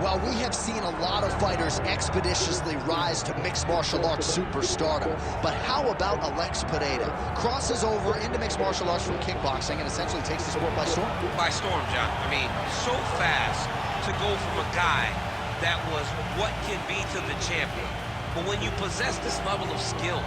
Well, we have seen a lot of fighters expeditiously rise to mixed martial arts superstardom. But how about Alex Pereira? Crosses over into mixed martial arts from kickboxing and essentially takes the sport by storm. By storm, John. I mean, so fast to go from a guy that was what can be to the champion. But when you possess this level of skill,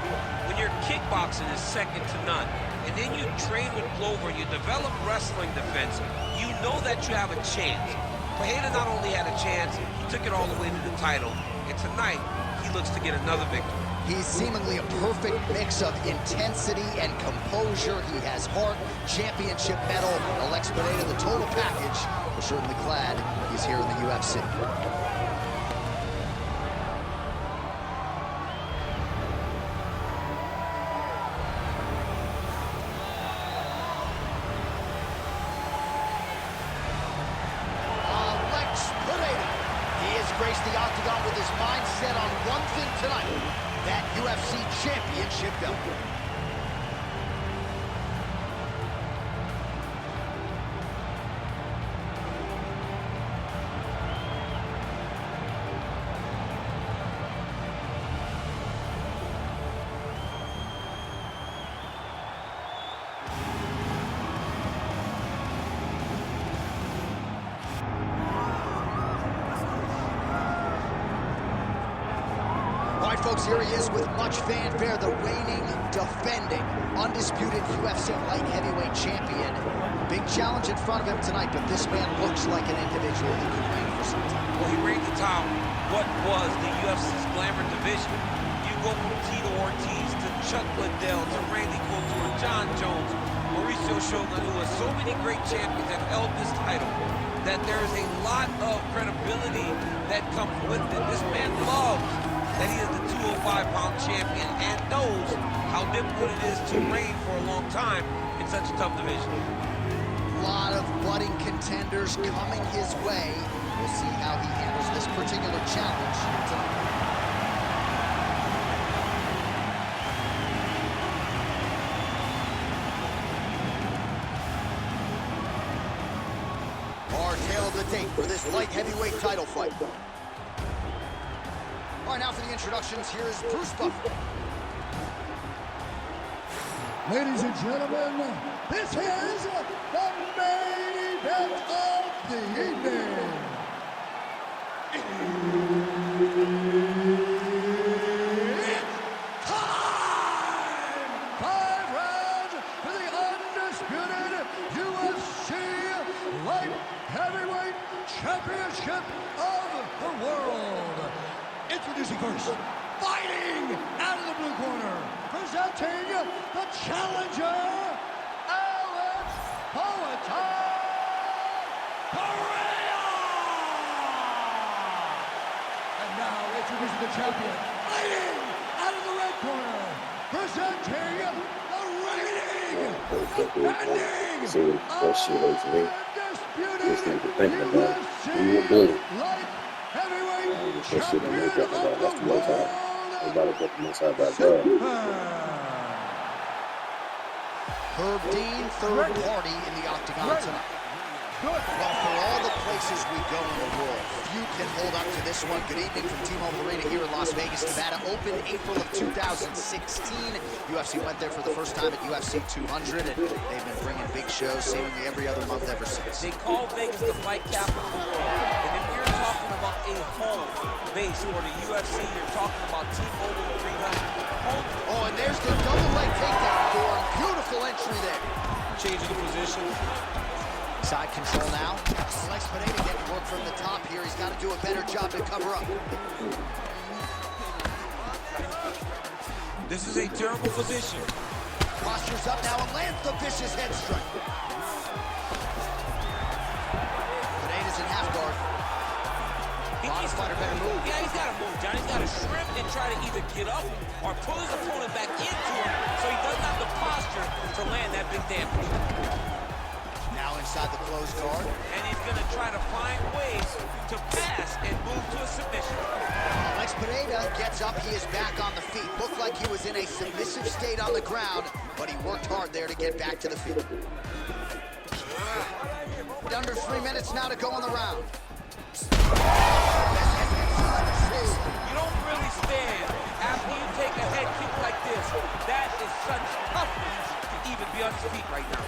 when your kickboxing is second to none, and then you train with Glover, you develop wrestling defense, you know that you have a chance. Pereira not only had a chance, he took it all the way to the title, and tonight, he looks to get another victory. He's seemingly a perfect mix of intensity and composure. He has heart, championship medal, Alex Pereira, the total package. We're certainly glad he's here in the UFC. Graced the octagon with his mind set on one thing tonight, that UFC championship belt. Folks, here he is with much fanfare, the reigning, defending, undisputed UFC light heavyweight champion. Big challenge in front of him tonight, but this man looks like an individual who could reign for some time. Well, he reigned atop what was the UFC's glamour division. You go from Tito Ortiz to Chuck Liddell to Randy Couture, John Jones, Mauricio Shogun, who has so many great champions that held this title, that there is a lot of credibility that comes with it. This man loves that he is the 205-pound champion and knows how difficult it is to reign for a long time in such a tough division. A lot of budding contenders coming his way. We'll see how he handles this particular challenge tonight. Our tale of the tape for this light heavyweight title fight. All right, now for the introductions, here is Bruce Buffer. Ladies and gentlemen, this is the main event of the evening. It's time! 5 rounds for the undisputed UFC Light Heavyweight Championship of the world. Introducing first, fighting out of the blue corner, presenting the challenger, Alex Pereira! And now introducing the champion, fighting out of the red corner, presenting the reigning, defending, undisputed UFC Light Heavyweight Champion of the world, Herb Dean, third party in the octagon tonight. Well, for all the places we go in the world, few can hold up to this one. Good evening from T-Mobile Arena here in Las Vegas, Nevada. Opened April of 2016. UFC went there for the first time at UFC 200, and they've been bringing big shows seemingly every other month ever since. They call Vegas the fight capital of the world. And if you're talking about a home base for the UFC, you're talking about T-Mobile Arena. Oh, and there's the double leg takedown for him. Beautiful entry there. Changing the position. Side control now. Alex Pereira getting work from the top here. He's got to do a better job to cover up. This is a terrible position. Postures up now and lands the vicious head strike. Pereira's in half guard. Honest fighter better move. Yeah, he's got to move, John. He's got to shrimp and try to either get up or pull his opponent back into him so he doesn't have the posture to land that big damage. Now inside the closed guard. And he's going to try to find ways to pass and move to a submission. Alex Pereira gets up. He is back on the feet. Looked like he was in a submissive state on the ground, but he worked hard there to get back to the feet. Under 3 minutes now to go in the round. You don't really stand after you take a head kick like this. That is such toughness to even be on his feet right now.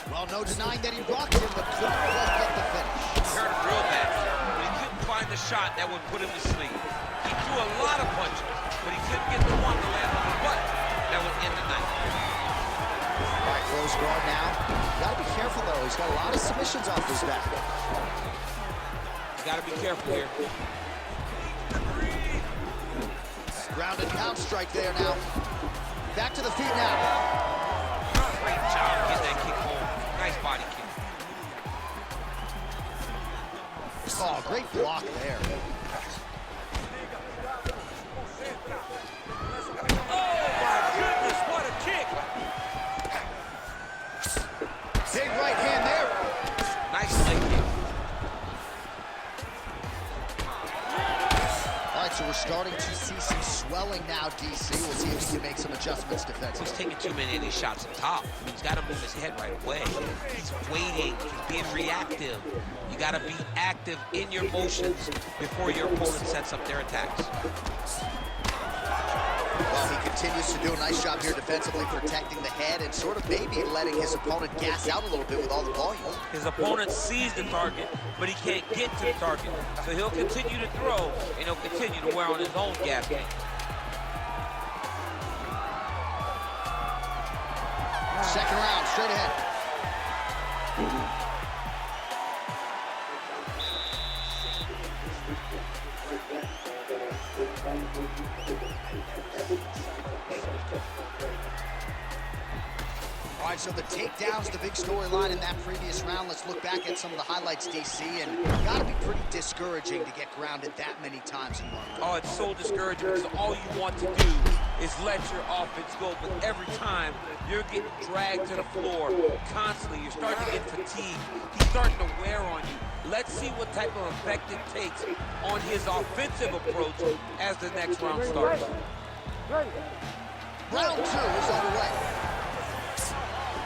Well, no denying that he rocked him, but couldn't quite get the finish. He hurt him real bad, but he couldn't find the shot that would put him to sleep. He threw a lot of punches, but he couldn't get the one to land on the butt that would end the night. All right, close guard now. Gotta be careful, though. He's got a lot of submissions off his back. You gotta be careful here. Ground and pound strike there now. Back to the feet now. Great job getting that kick home. Nice body kick. Oh, great block there. Oh my goodness, what a kick! Big right hand there. Nice leg kick. All right, so we're starting to see some swelling now, DC. We'll see if he can make some adjustments defensively. He's taking too many of these shots on top. I mean, he's got to move his head right away. He's waiting. He's being reactive. You got to be active in your motions before your opponent sets up their attacks. Well, he continues to do a nice job here defensively, protecting the head and sort of maybe letting his opponent gas out a little bit with all the volume. His opponent sees the target, but he can't get to the target. So he'll continue to throw, and he'll continue to wear on his own gas tank. Second round, straight ahead. All right, so the takedown's the big storyline in that previous round. Let's look back at some of the highlights, DC, and gotta be pretty discouraging to get grounded that many times in one round. Oh, it's so discouraging because all you want to do is let your offense go, but every time you're getting dragged to the floor constantly, you're starting to get fatigued. He's starting to wear on you. Let's see what type of effect it takes on his offensive approach as the next round starts. Round two is underway.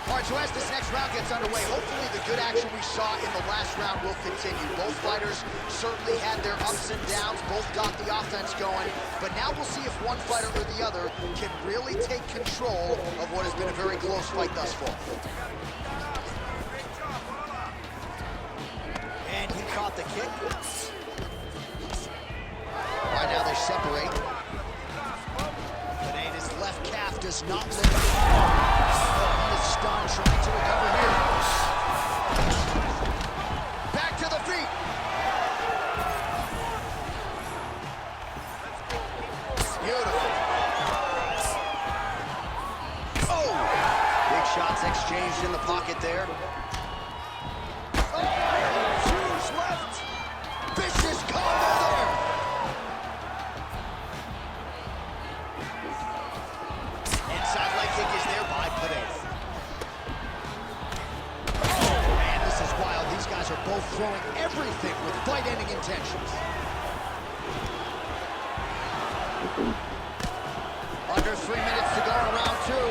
All right, so as this next round gets underway, hopefully the good action we saw in the last round will continue. Both fighters certainly had their ups and downs, both got the offense going, but now we'll see if one fighter or the other can really take control of what has been a very close fight thus far. And he caught the kick. All right, now they separate. But his left calf does not lift. Stunned, trying to recover here. Back to the feet. Beautiful. Oh! Big shots exchanged in the pocket there. Oh! Huge left. Vicious combo there. Inside leg kick is there by Padilla. These guys are both throwing everything with fight-ending intentions. Under 3 minutes to go in round two.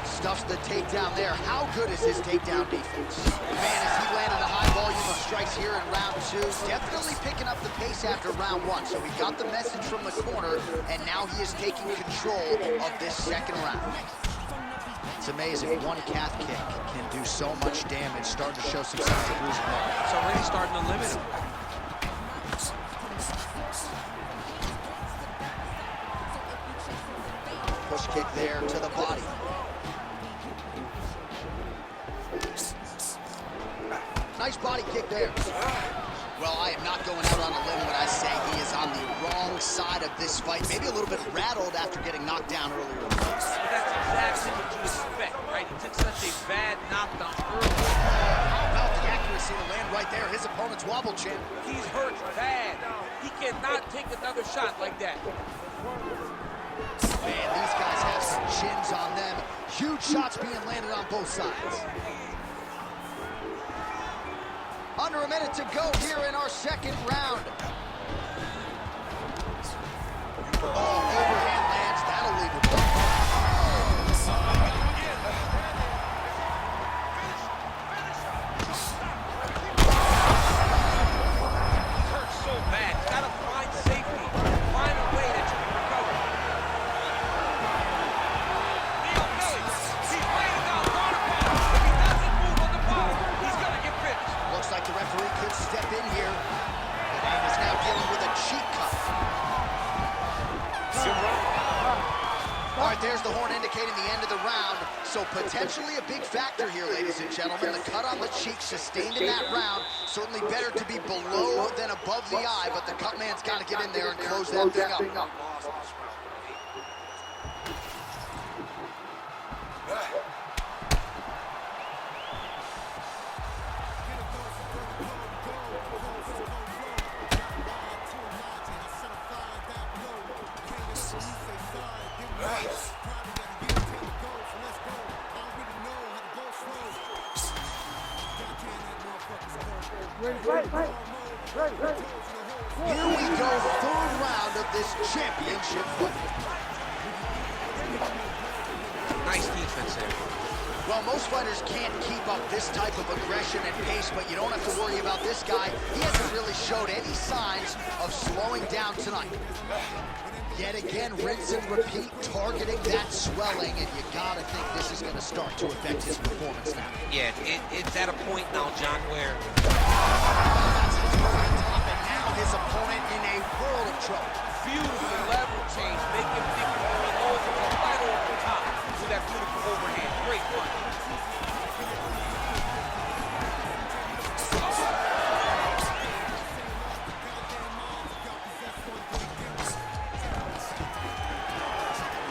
Stuffs the takedown there. How good is his takedown defense? Man, as he landed a high volume of strikes here in round two, definitely picking up the pace after round one. So he got the message from the corner, and now he is taking control of this second round. It's amazing. One calf kick can do so much damage. Starting to show some signs of bruising there. It's already starting to limit him. Push kick there to the body. Nice body kick there. Well, I am not going out on a limb when I say he is on the wrong side of this fight. Maybe a little bit rattled after getting knocked down earlier in the race. That's exactly what you expect, right? He took such a bad knockdown early. How about the accuracy to land right there? His opponent's wobble champ. He's hurt bad. He cannot take another shot like that. Man, these guys have some chins on them. Huge shots being landed on both sides. Under a minute to go here in our second round. Oh, overhand lands. That'll leave him. right, there's the horn indicating the end of the round. So potentially a big factor here, ladies and gentlemen. The cut on the cheek sustained in that round. Certainly better to be below than above the eye, but the cut man's got to get in there and close that thing up. Ready. Here we go, third round of this championship fight. Nice defense there. Well, most fighters can't keep up this type of aggression and pace, but you don't have to worry about this guy. He hasn't really showed any signs of slowing down tonight. Yet again, rinse and repeat, targeting that swelling, and you gotta think this is gonna start to affect his performance now. Yeah, it's at a point now, John, where That's his over the top, and now his opponent in a world of trouble. beautiful level change, make him think you're going low and right over the top with that beautiful overhand. Great punch.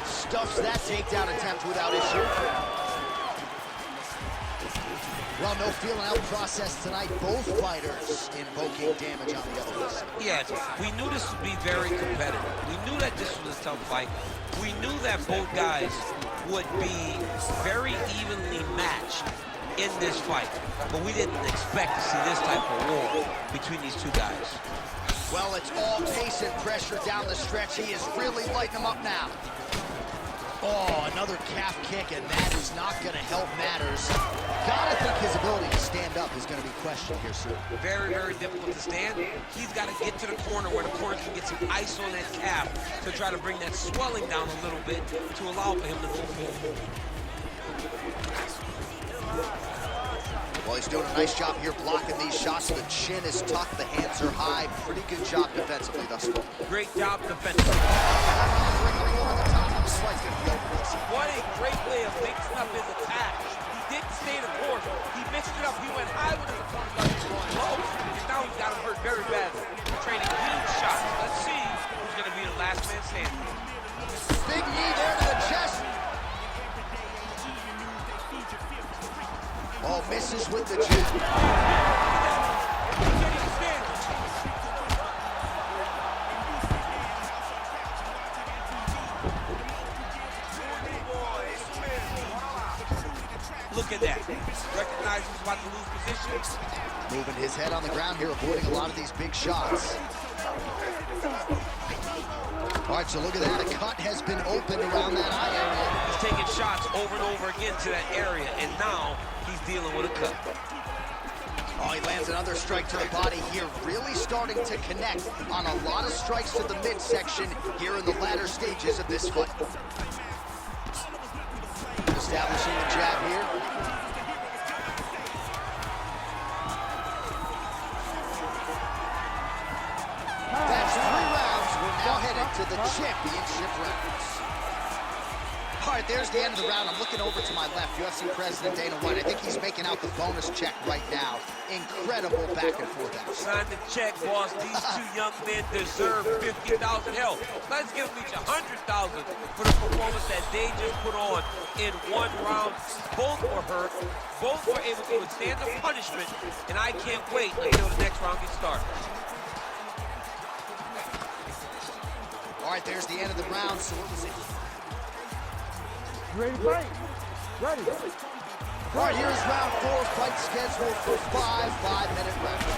Stuffs that takedown attempt without issue. Well, no feeling out process tonight. Both fighters invoking damage on the other side. Yeah, we knew this would be very competitive. We knew that this was a tough fight. We knew that both guys would be very evenly matched in this fight. But we didn't expect to see this type of war between these two guys. Well, it's all pace and pressure down the stretch. He is really lighting them up now. Oh, another calf kick, and that is not going to help matters. Gotta think his ability to stand up is going to be questioned here soon. Very, very difficult to stand. He's got to get to the corner where the corner can get some ice on that calf to try to bring that swelling down a little bit to allow for him to move forward. Well, he's doing a nice job here blocking these shots. The chin is tucked, the hands are high. Pretty good job defensively thus far. Great job defensively. What a great way of mixing up his attack. He didn't stay the course. He mixed it up. He went high with his opponent, going low, and now he's got him hurt very badly. Training huge shots. Let's see who's going to be the last man standing. Big knee there to the chest. Oh, misses with the jab. Look at that. Recognizes he's about to lose position. Moving his head on the ground here, avoiding a lot of these big shots. All right, so look at that. A cut has been opened around that eye area. He's taking shots over and over again to that area, and now he's dealing with a cut. Oh, he lands another strike to the body here, really starting to connect on a lot of strikes to the midsection here in the latter stages of this fight. Establishing the jab here. That's 3 rounds. We're now headed to the championship rounds. All right, there's the end of the round. I'm looking over to my left, UFC President Dana White. I think he's making out the bonus check right now. Incredible back and forth action. Sign the check, boss. These two young men deserve $50,000. Hell, let's give them each $100,000 for the performance that they just put on in 1 round. Both were hurt. Both were able to withstand the punishment, and I can't wait until the next round gets started. All right, there's the end of the round. So what was it? Ready to fight? Ready. All right, here's round 4, fight scheduled for 5 5-minute rounds.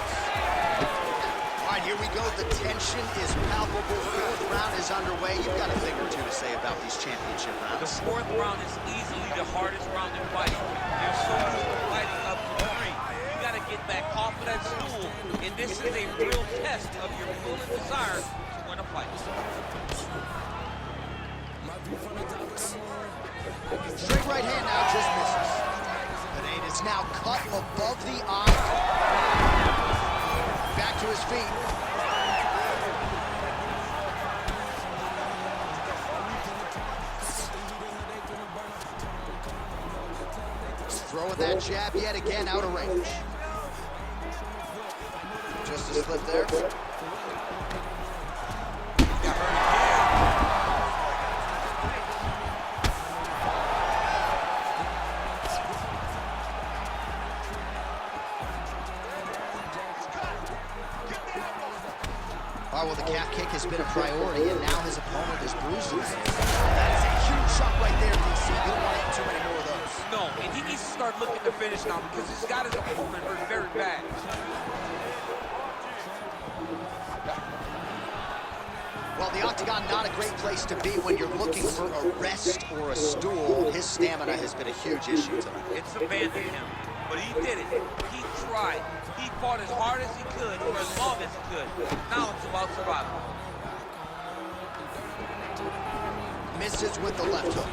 All right, here we go. The tension is palpable. 4th round is underway. You've got a thing or two to say about these championship The rounds. 4th round is easily the hardest round in fighting. You're so used to fighting up to 3. You got to get back off of that stool, and this is a real test of your will and desire to win a fight. Straight right hand now just misses. Pineda is now cut above the eye. Back to his feet. Throwing that jab yet again out of range. Just a slip there. All right, well, the calf kick has been a priority, and now his opponent is bruised. That is a huge shot right there, DC. You don't want to hit too many more of those. No, and he needs to start looking to finish now because he's got his opponent hurt very bad. Well, the octagon, not a great place to be when you're looking for a rest or a stool. His stamina has been a huge issue tonight. It's abandoned him, but he did it. He tried. He fought as hard as he could for as long as he could. Now it's about survival. Misses with the left hook.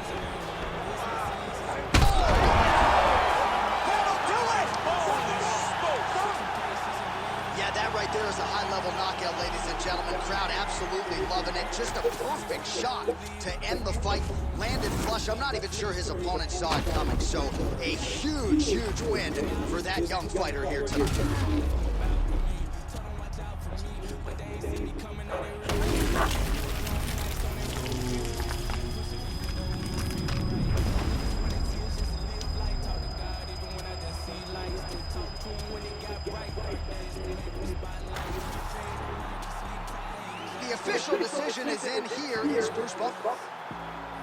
Yeah, that right there is a high-level knockout, ladies and gentlemen. Crowd absolutely loving it. Just a perfect shot to end the fight. Landed flush. I'm not even sure his opponent saw it coming. So a huge, huge win for that young fighter here tonight. The official decision is in here. Here's Bruce Buffer.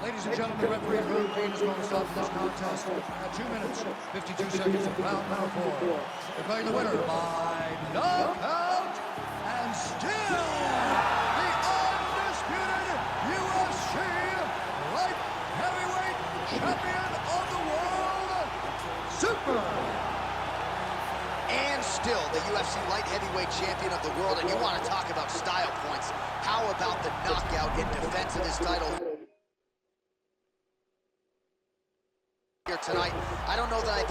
Ladies and gentlemen, referee Herb Dean is going to stop this contest at 2 minutes, 52 seconds of round number 4. Declaring the winner by knockout, and still the undisputed UFC light heavyweight champion of the world, Super. And still the UFC light heavyweight champion of the world. And you want to talk about style points. How about the knockout in defense of his title here tonight? I don't know that I